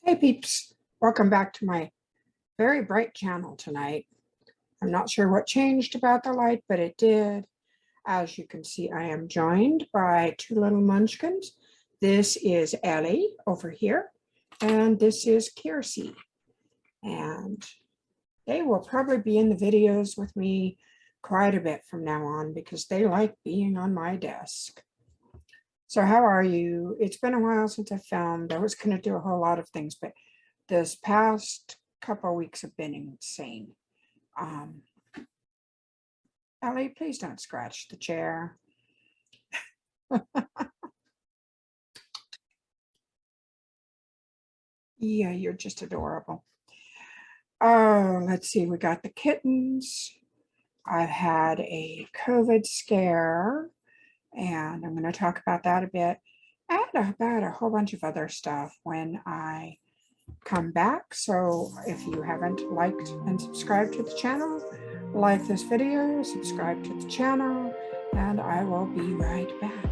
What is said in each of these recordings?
Hey peeps, welcome back to my very bright channel tonight. I'm not sure what changed about the light, but it did. As you can see, I am joined by two little munchkins. This is Ellie over here, and this is Kiersey. And they will probably be in the videos with me quite a bit from now on because they like being on my desk. So how are you? It's been a while since I filmed. I was going to do a whole lot of things, but this past couple of weeks have been insane. Ellie, please don't scratch the chair. Yeah, you're just adorable. Oh, let's see. We got the kittens. I've had a COVID scare, and I'm going to talk about that a bit, and about a whole bunch of other stuff when I come back. So if you haven't liked and subscribed to the channel, like this video, subscribe to the channel, and I will be right back.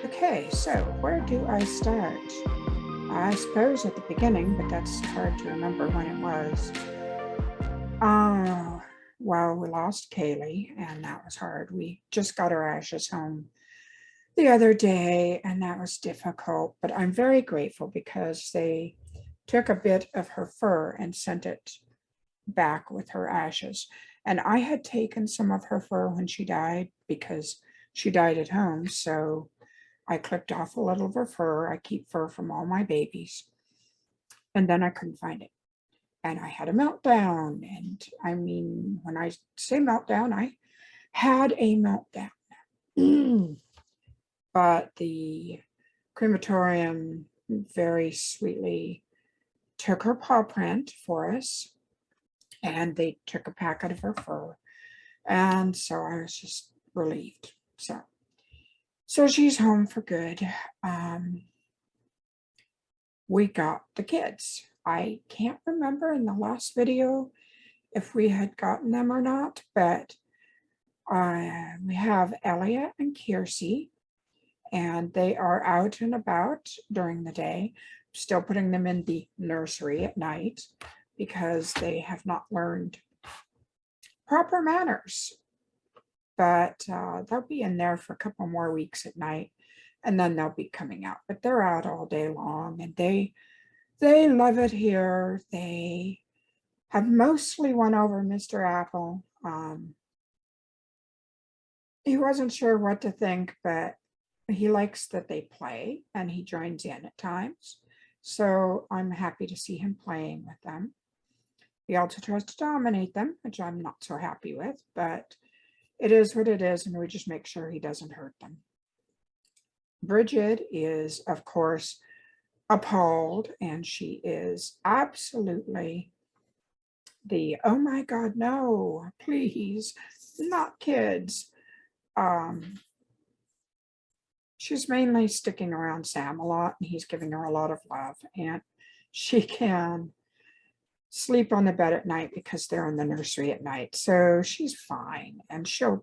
Okay, so where do I start? I suppose at the beginning, but that's hard to remember when it was. Well, we lost Kaylee, and that was hard. We just got her ashes home the other day, and that was difficult, but I'm very grateful because they took a bit of her fur and sent it back with her ashes. And I had taken some of her fur when she died because she died at home. So I clipped off a little of her fur. I keep fur from all my babies. And then I couldn't find it. And I had a meltdown. And I mean, when I say meltdown, I had a meltdown. But the crematorium very sweetly took her paw print for us, and they took a packet of her fur. And so I was just relieved. So she's home for good. We got the kids. I can't remember in the last video if we had gotten them or not, but we have Elliot and Kiersey, and they are out and about during the day, still putting them in the nursery at night because they have not learned proper manners. But they'll be in there for a couple more weeks at night, and then they'll be coming out. But they're out all day long, and they love it here. They have mostly won over Mr. Apple. He wasn't sure what to think, but he likes that they play, and he joins in at times. So I'm happy to see him playing with them. He also tries to dominate them, which I'm not so happy with, but it is what it is, and we just make sure he doesn't hurt them. Bridget is, of course, appalled, and she is absolutely the, oh my God, no, please, not kids. She's mainly sticking around Sam a lot, and he's giving her a lot of love, and she can sleep on the bed at night because they're in the nursery at night. So she's fine, and she'll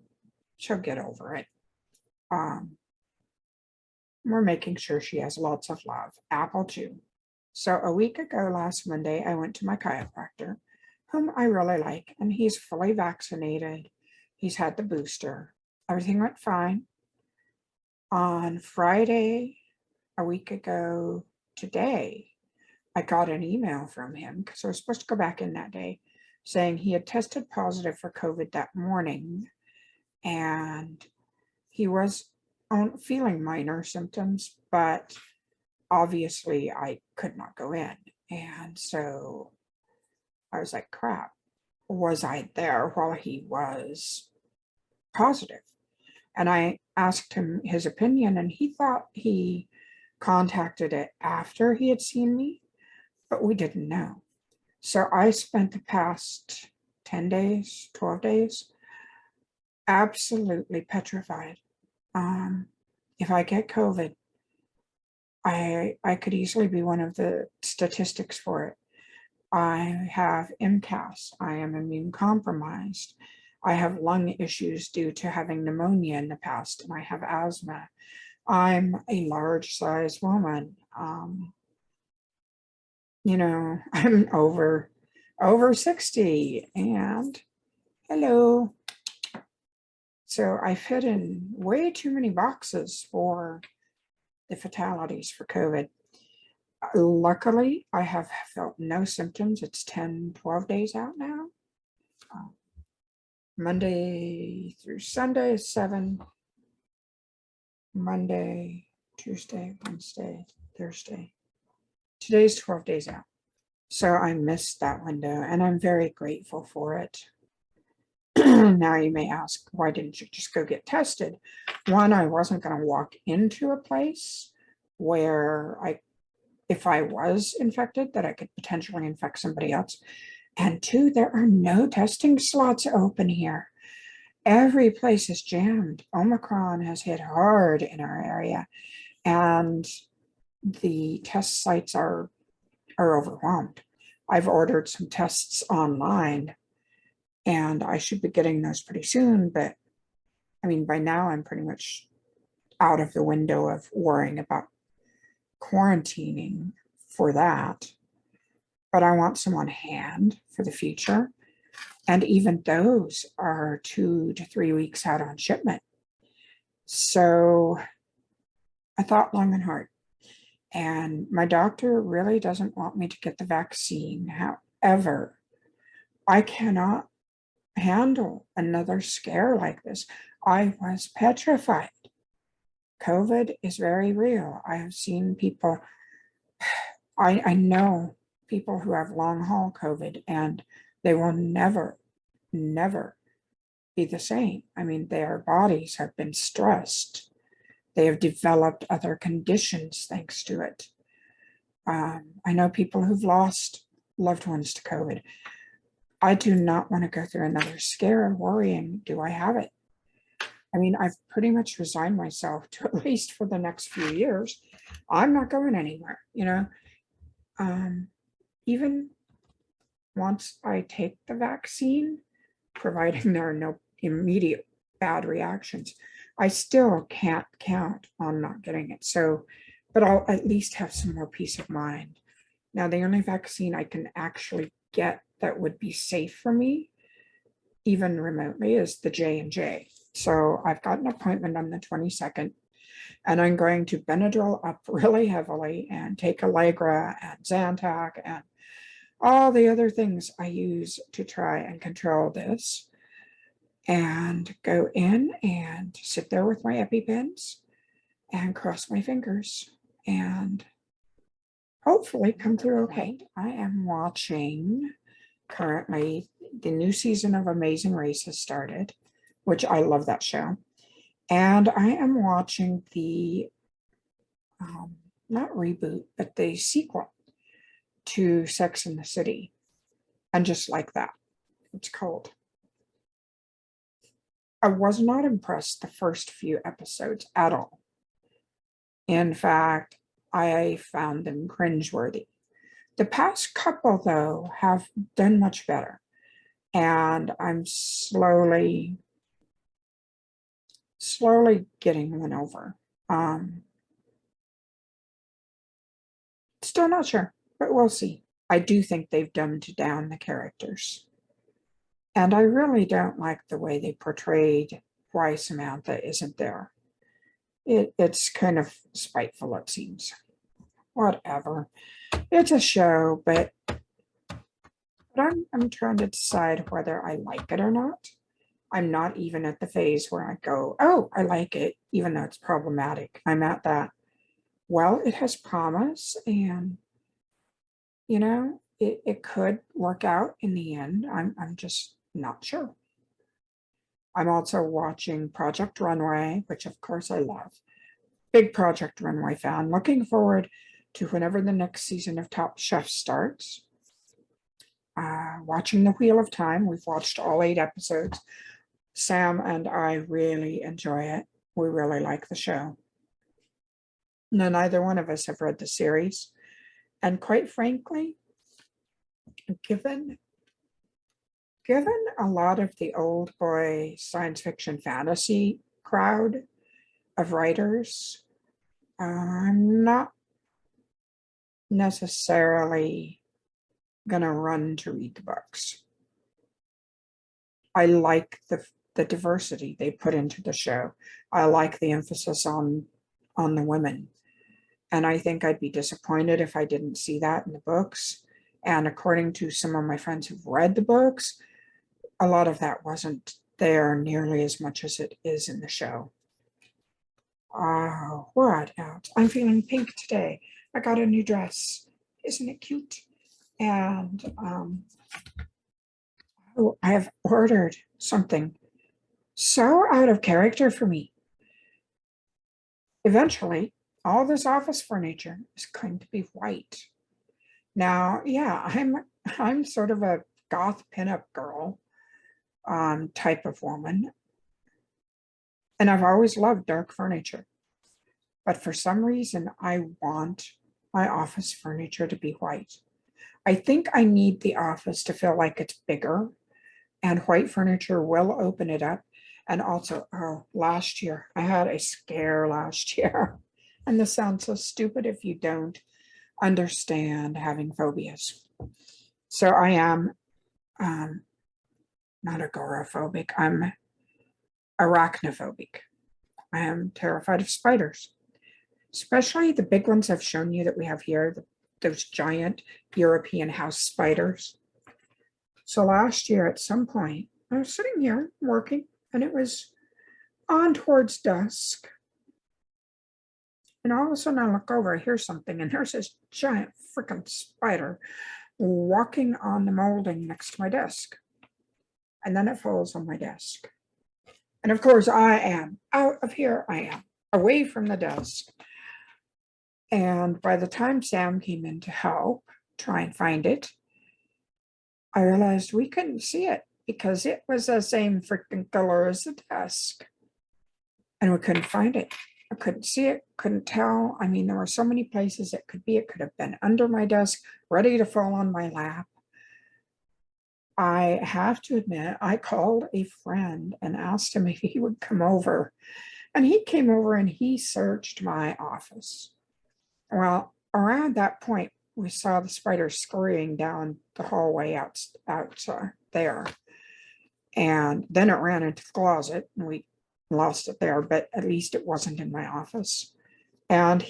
get over it. We're making sure she has lots of love. Apple too. So a week ago, last Monday, I went to my chiropractor, whom I really like, and he's fully vaccinated. He's had the booster. Everything went fine. On Friday, a week ago today, I got an email from him because I was supposed to go back in that day saying he had tested positive for COVID that morning, and he was feeling minor symptoms, but obviously I could not go in. And so I was like, crap, was I there while he was positive? And I asked him his opinion, and he thought he contacted it after he had seen me, but we didn't know. So I spent the past 10 days, 12 days, absolutely petrified. If I get COVID, I could easily be one of the statistics for it. I have MCAS. I am immune compromised. I have lung issues due to having pneumonia in the past, and I have asthma. I'm a large size woman. I'm over 60 and hello. So I fit in way too many boxes for the fatalities for COVID. Luckily, I have felt no symptoms. It's 10, 12 days out now. Monday through Sunday is 7. Monday, Tuesday, Wednesday, Thursday. Today's 12 days out. So I missed that window and I'm very grateful for it. Now you may ask, why didn't you just go get tested? One, I wasn't going to walk into a place where if I was infected, that I could potentially infect somebody else. And two, there are no testing slots open here. Every place is jammed. Omicron has hit hard in our area and the test sites are overwhelmed. I've ordered some tests online and I should be getting those pretty soon. But I mean, by now I'm pretty much out of the window of worrying about quarantining for that. But I want some on hand for the future. And even those are 2 to 3 weeks out on shipment. So I thought long and hard. And my doctor really doesn't want me to get the vaccine. However, I cannot handle another scare like this. I was petrified. COVID is very real. I have seen people, I know people who have long haul COVID and they will never be the same. I mean, their bodies have been stressed. They have developed other conditions thanks to it. I know people who've lost loved ones to COVID. I do not want to go through another scare of worrying, do I have it? I mean, I've pretty much resigned myself to, at least for the next few years, I'm not going anywhere, even once I take the vaccine, providing there are no immediate bad reactions, I still can't count on not getting it. So, but I'll at least have some more peace of mind. Now, the only vaccine I can actually get that would be safe for me, even remotely, is the J&J. So I've got an appointment on the 22nd, and I'm going to Benadryl up really heavily and take Allegra and Zantac and all the other things I use to try and control this, and go in and sit there with my EpiPens and cross my fingers and hopefully come through okay. I am watching currently the new season of Amazing Race has started, which I love that show. And I am watching the, not reboot, but the sequel to Sex and the City. And just like that, it's called. I was not impressed the first few episodes at all. In fact, I found them cringeworthy. The past couple, though, have done much better. And I'm slowly getting one over. Still not sure, but we'll see. I do think they've dumbed down the characters. And I really don't like the way they portrayed why Samantha isn't there. It's kind of spiteful, it seems. Whatever. It's a show, but I'm trying to decide whether I like it or not. I'm not even at the phase where I go, oh, I like it, even though it's problematic. I'm at that, well, it has promise and, it could work out in the end. I'm just not sure. I'm also watching Project Runway, which of course I love. Big Project Runway fan. Looking forward to whenever the next season of Top Chef starts. Watching The Wheel of Time. We've watched all 8 episodes. Sam and I really enjoy it. We really like the show. No, neither one of us have read the series. And quite frankly, given a lot of the old boy science fiction fantasy crowd of writers I'm not necessarily going to run to read the books. I like the diversity they put into the show. I like the emphasis on the women. And I think I'd be disappointed if I didn't see that in the books. And according to some of my friends who've read the books, a lot of that wasn't there nearly as much as it is in the show. Oh, what else? I'm feeling pink today. I got a new dress. Isn't it cute? And oh, I have ordered something so out of character for me. Eventually, all this office furniture is going to be white. Now, yeah, I'm sort of a goth pinup girl type of woman, and I've always loved dark furniture. But for some reason, I want my office furniture to be white. I think I need the office to feel like it's bigger, and white furniture will open it up. And also, oh, last year, I had a scare last year. And this sounds so stupid if you don't understand having phobias. So I am not agoraphobic, I'm arachnophobic. I am terrified of spiders, especially the big ones I've shown you that we have here, those giant European house spiders. So last year at some point, I was sitting here working and it was on towards dusk. And all of a sudden I look over, I hear something, and there's this giant freaking spider walking on the molding next to my desk. And then it falls on my desk. And of course, I am out of here. I am away from the desk. And by the time Sam came in to help try and find it, I realized we couldn't see it because it was the same freaking color as the desk. And we couldn't find it. I couldn't see it, couldn't tell. I mean, there were so many places it could be. It could have been under my desk, ready to fall on my lap. I have to admit, I called a friend and asked him if he would come over. And he came over and he searched my office. Well, around that point, we saw the spider scurrying down the hallway out there. And then it ran into the closet and we lost it there, but at least it wasn't in my office. And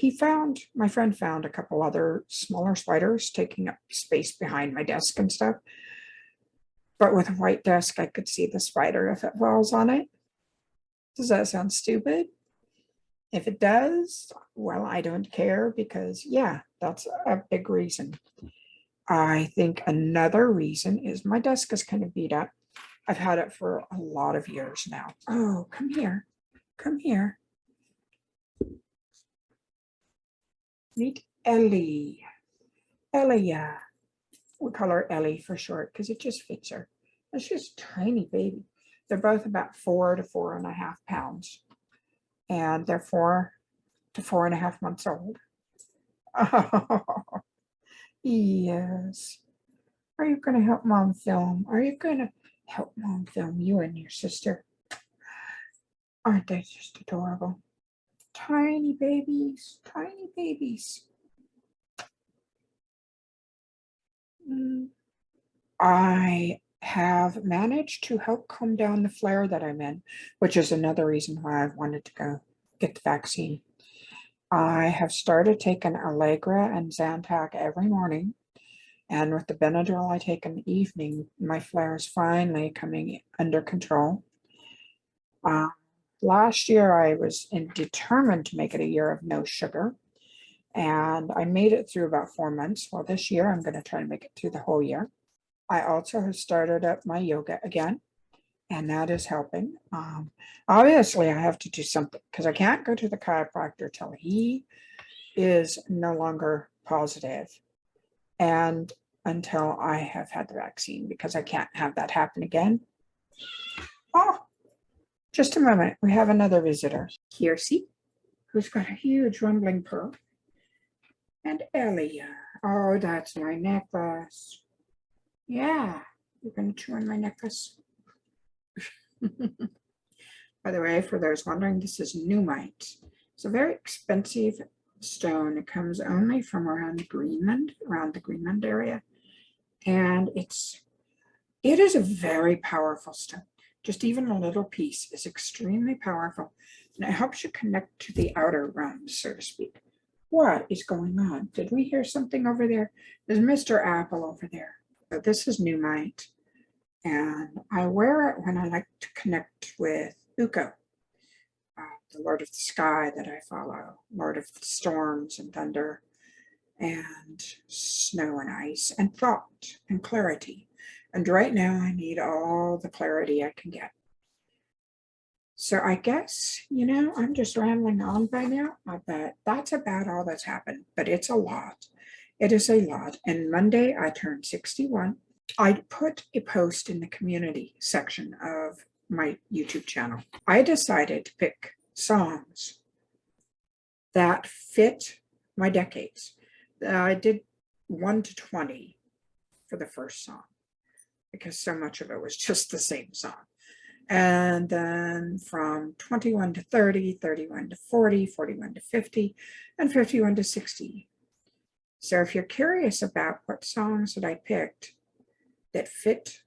my friend found a couple other smaller spiders taking up space behind my desk and stuff. But with a white desk, I could see the spider if it falls on it. Does that sound stupid? If it does, well, I don't care because, yeah, that's a big reason. I think another reason is my desk is kind of beat up. I've had it for a lot of years now. Oh, come here. Come here. Meet Ellie. Elia. We call her Ellie for short because it just fits her. And she's a tiny baby. They're both about 4 to 4.5 pounds. And they're 4 to 4.5 months old. Oh, yes. Are you going to help Mom film? Are you going to help Mom film you and your sister? Aren't they just adorable? Tiny babies, tiny babies. I have managed to help calm down the flare that I'm in, which is another reason why I've wanted to go get the vaccine. I have started taking Allegra and Zantac every morning. And with the Benadryl I take in the evening, my flare is finally coming under control. Last year, I was determined to make it a year of no sugar. And I made it through about 4 months. Well, this year, I'm going to try to make it through the whole year. I also have started up my yoga again, and that is helping. Obviously, I have to do something because I can't go to the chiropractor till he is no longer positive and until I have had the vaccine, because I can't have that happen again. Oh, just a moment. We have another visitor, Kiersey, who's got a huge rumbling purr. And Elia. Oh, that's my necklace. Yeah, you're going to chew on my necklace. By the way, for those wondering, this is Pneumite. It's a very expensive stone. It comes only from around Greenland, around the Greenland area. And it is a very powerful stone. Just even a little piece is extremely powerful. And it helps you connect to the outer realms, so to speak. What is going on? Did we hear something over there? There's Mr. Apple over there. So this is Pneumite. And I wear it when I like to connect with Uko, the Lord of the Sky that I follow, Lord of the Storms and Thunder and Snow and Ice and Thought and Clarity. And right now I need all the clarity I can get. So I guess, I'm just rambling on by now, but that's about all that's happened. But it's a lot. It is a lot. And Monday I turned 61. I put a post in the community section of my YouTube channel. I decided to pick songs that fit my decades. I did 1 to 20 for the first song because so much of it was just the same song. And then from 21 to 30, 31 to 40, 41 to 50, and 51 to 60. So if you're curious about what songs that I picked that fit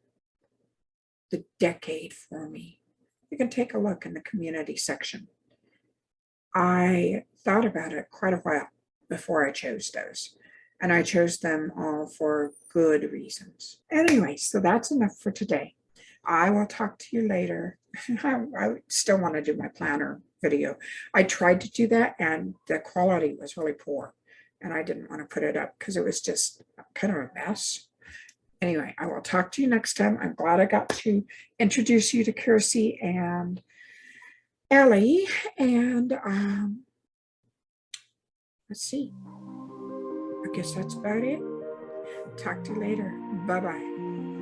the decade for me, you can take a look in the community section. I thought about it quite a while before I chose those. And I chose them all for good reasons. Anyway, so that's enough for today. I will talk to you later. I still want to do my planner video. I tried to do that and the quality was really poor. And I didn't want to put it up because it was just kind of a mess. Anyway, I will talk to you next time. I'm glad I got to introduce you to Kirsty and Ellie. And let's see. I guess that's about it. Talk to you later. Bye-bye.